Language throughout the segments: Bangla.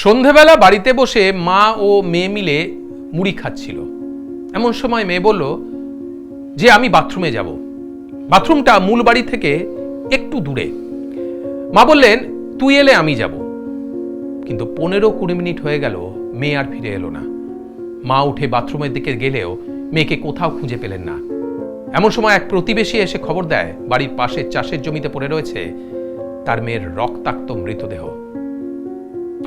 সন্ধেবেলা বাড়িতে বসে মা ও মেয়ে মিলে মুড়ি খাচ্ছিল। এমন সময় মেয়ে বলল যে আমি বাথরুমে যাব। বাথরুমটা মূল বাড়ি থেকে একটু দূরে। মা বললেন তুই এলে আমি যাব। কিন্তু 15-20 মিনিট হয়ে গেল, মেয়ে আর ফিরে এলো না। মা উঠে বাথরুমের দিকে গেলেও মেয়েকে কোথাও খুঁজে পেলেন না। এমন সময় এক প্রতিবেশী এসে খবর দেয় বাড়ির পাশে চাষের জমিতে পড়ে রয়েছে তার মেয়ের রক্তাক্ত মৃতদেহ।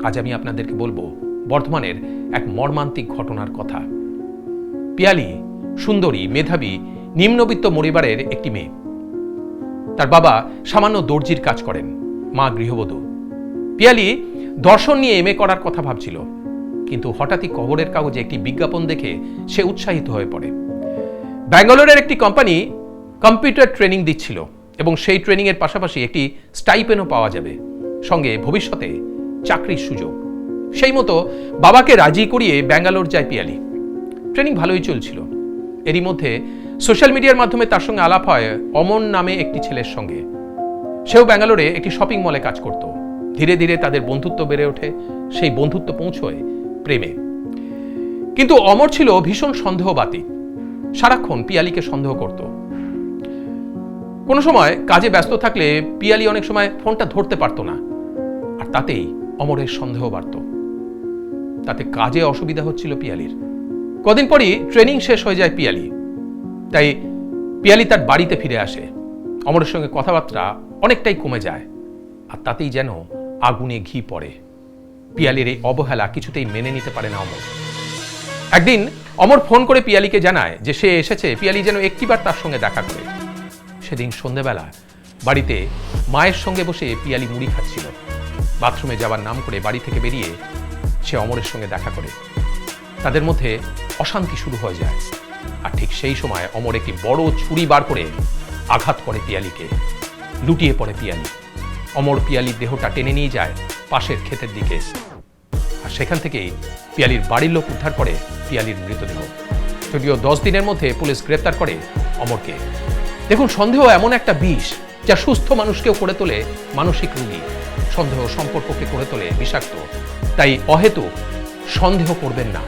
আজ আমি আপনাদেরকে বলবো বর্ধমানের এক মর্মান্তিক ঘটনার কথা। পিয়ালি সুন্দরী, মেধাবী, নিম্নবিত্ত পরিবারের একটি মেয়ে। তার বাবা সামান্য দর্জির কাজ করেন, মা গৃহবধূ। পিয়ালি দর্শন নিয়ে এমএ করার কথা ভাবছিল, কিন্তু হঠাৎই খবরের কাগজে একটি বিজ্ঞাপন দেখে সে উৎসাহিত হয়ে পড়ে। ব্যাঙ্গালোরের একটি কোম্পানি কম্পিউটার ট্রেনিং দিচ্ছিল এবং সেই ট্রেনিং এর পাশাপাশি একটি স্টাইপেনও পাওয়া যাবে, সঙ্গে ভবিষ্যতে চাকরির সুযোগ। সেই মতো বাবাকে রাজি করিয়ে ব্যাঙ্গালোর যায় পিয়ালি। ট্রেনিং ভালোই চলছিল। এরই মধ্যে সোশ্যাল মিডিয়ার মাধ্যমে তার সঙ্গে আলাপ হয় অমন নামে একটি ছেলের সঙ্গে। সেও ব্যাঙ্গালোরে একটি শপিং মলে কাজ করত। ধীরে ধীরে তাদের বন্ধুত্ব বেড়ে ওঠে, সেই বন্ধুত্ব পৌঁছয় প্রেমে। কিন্তু অমর ছিল ভীষণ সন্দেহবাদী, সারাক্ষণ পিয়ালিকে সন্দেহ করত। কোনো সময় কাজে ব্যস্ত থাকলে পিয়ালি অনেক সময় ফোনটা ধরতে পারত না, আর তাতেই অমরের সন্দেহ বাড়ত। তাতে কাজে অসুবিধা হচ্ছিল পিয়ালির। কদিন পরই ট্রেনিং শেষ হয়ে যায় পিয়ালি, তাই পিয়ালি তার বাড়িতে ফিরে আসে। অমরের সঙ্গে কথাবার্তা অনেকটাই কমে যায়, আর তাতেই যেন আগুনে ঘি পড়ে। পিয়ালির এই অবহেলা কিছুতেই মেনে নিতে পারে না অমর। একদিন অমর ফোন করে পিয়ালিকে জানায় যে সে এসেছে, পিয়ালি যেন একটিবার তার সঙ্গে দেখা করে। সেদিন সন্ধ্যেবেলা বাড়িতে মায়ের সঙ্গে বসে পিয়ালি মুড়ি খাচ্ছিল। বাথরুমে যাবার নাম করে বাড়ি থেকে বেরিয়ে সে অমরের সঙ্গে দেখা করে। তাদের মধ্যে অশান্তি শুরু হয়ে যায়, আর ঠিক সেই সময় অমর একটি বড় ছুরি বার করে আঘাত করে পিয়ালিকে। লুটিয়ে পড়ে পিয়ালি। অমর পিয়ালির দেহটা টেনে নিয়ে যায় পাশের ক্ষেতের দিকে, আর সেখান থেকেই পিয়ালির বাড়ির লোক উদ্ধার করে পিয়ালির মৃতদেহ। যদিও 10 দিনের মধ্যে পুলিশ গ্রেপ্তার করে অমরকে। দেখুন, সন্দেহ এমন একটা বিষ যা সুস্থ মানুষকেও করে তোলে মানসিক রোগী। সন্দেহ সম্পর্ককে করে তোলে বিষাক্ত। তাই অহেতুক সন্দেহ করবেন না।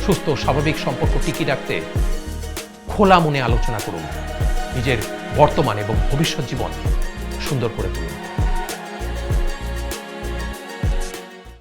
সুস্থ স্বাভাবিক সম্পর্ক টিকিয়ে রাখতে খোলা মনে আলোচনা করুন। নিজের বর্তমান এবং ভবিষ্যৎ জীবন সুন্দর করে তুলুন।